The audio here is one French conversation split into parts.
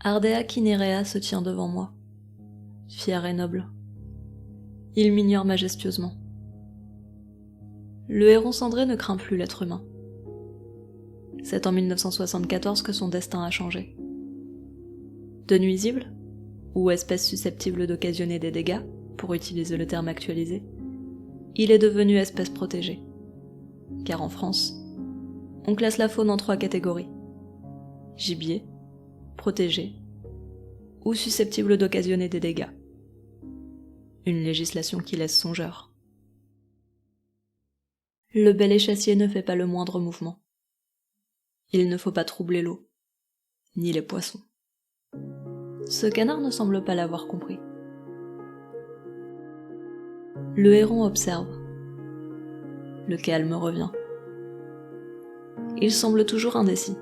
Ardea Kinerea se tient devant moi, fier et noble. Il m'ignore majestueusement. Le héron cendré ne craint plus l'être humain. C'est en 1974 que son destin a changé. De nuisible, ou espèce susceptible d'occasionner des dégâts, pour utiliser le terme actualisé, il est devenu espèce protégée. Car en France, on classe la faune en 3 catégories. Gibier, protégé, ou susceptible d'occasionner des dégâts. Une législation qui laisse songeur. Le bel échassier ne fait pas le moindre mouvement. Il ne faut pas troubler l'eau, ni les poissons. Ce canard ne semble pas l'avoir compris. Le héron observe. Le calme revient. Il semble toujours indécis.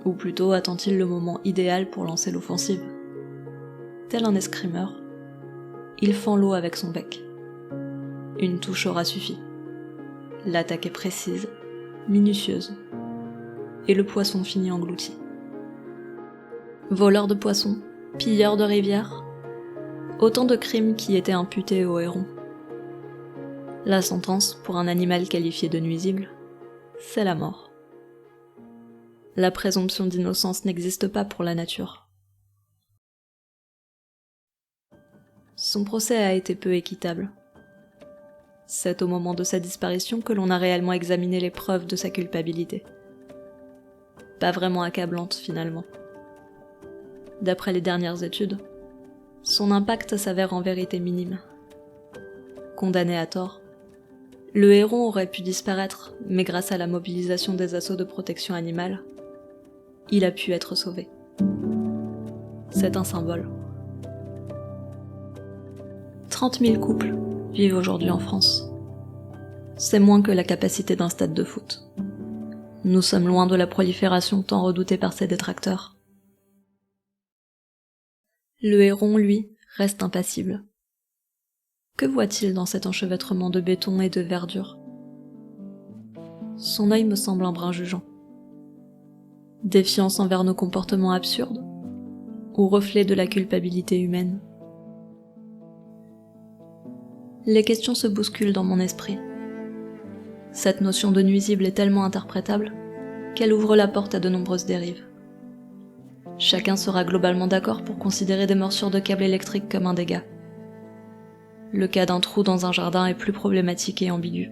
Ou plutôt attend-il le moment idéal pour lancer l'offensive. Tel un escrimeur, il fend l'eau avec son bec. Une touche aura suffi. L'attaque est précise, minutieuse, et le poisson finit englouti. Voleur de poissons, pilleur de rivières, autant de crimes qui étaient imputés au héron. La sentence pour un animal qualifié de nuisible, c'est la mort. La présomption d'innocence n'existe pas pour la nature. Son procès a été peu équitable. C'est au moment de sa disparition que l'on a réellement examiné les preuves de sa culpabilité. Pas vraiment accablante finalement. D'après les dernières études, son impact s'avère en vérité minime. Condamné à tort, le héron aurait pu disparaître, mais grâce à la mobilisation des assauts de protection animale, il a pu être sauvé. C'est un symbole. 30 000 couples vivent aujourd'hui en France. C'est moins que la capacité d'un stade de foot. Nous sommes loin de la prolifération tant redoutée par ses détracteurs. Le héron, lui, reste impassible. Que voit-il dans cet enchevêtrement de béton et de verdure? Son œil me semble un brin jugeant. Défiance envers nos comportements absurdes, ou reflet de la culpabilité humaine? Les questions se bousculent dans mon esprit. Cette notion de nuisible est tellement interprétable qu'elle ouvre la porte à de nombreuses dérives. Chacun sera globalement d'accord pour considérer des morsures de câbles électriques comme un dégât. Le cas d'un trou dans un jardin est plus problématique et ambigu.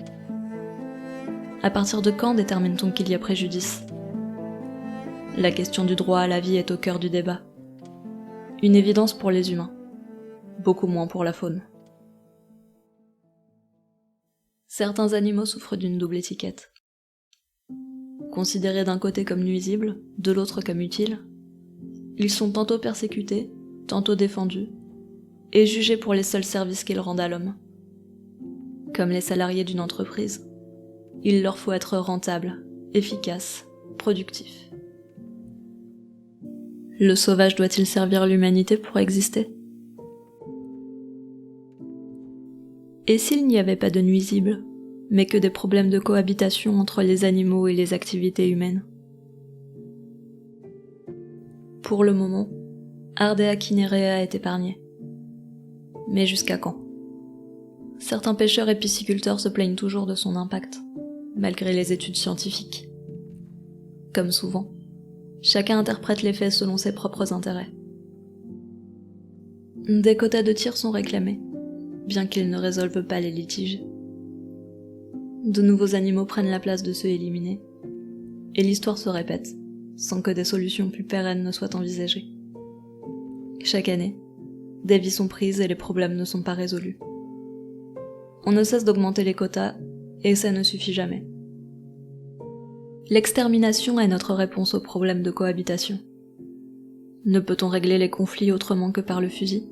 À partir de quand détermine-t-on qu'il y a préjudice? La question du droit à la vie est au cœur du débat. Une évidence pour les humains, beaucoup moins pour la faune. Certains animaux souffrent d'une double étiquette. Considérés d'un côté comme nuisibles, de l'autre comme utiles, ils sont tantôt persécutés, tantôt défendus, et jugés pour les seuls services qu'ils rendent à l'homme. Comme les salariés d'une entreprise, il leur faut être rentable, efficace, productif. Le sauvage doit-il servir l'humanité pour exister? Et s'il n'y avait pas de nuisibles, mais que des problèmes de cohabitation entre les animaux et les activités humaines? Pour le moment, Ardea Kinerea est épargné. Mais jusqu'à quand? Certains pêcheurs et pisciculteurs se plaignent toujours de son impact, malgré les études scientifiques. Comme souvent, chacun interprète les faits selon ses propres intérêts. Des quotas de tir sont réclamés, bien qu'ils ne résolvent pas les litiges. De nouveaux animaux prennent la place de ceux éliminés, et l'histoire se répète, sans que des solutions plus pérennes ne soient envisagées. Chaque année, des vies sont prises et les problèmes ne sont pas résolus. On ne cesse d'augmenter les quotas, et ça ne suffit jamais. L'extermination est notre réponse aux problèmes de cohabitation. Ne peut-on régler les conflits autrement que par le fusil?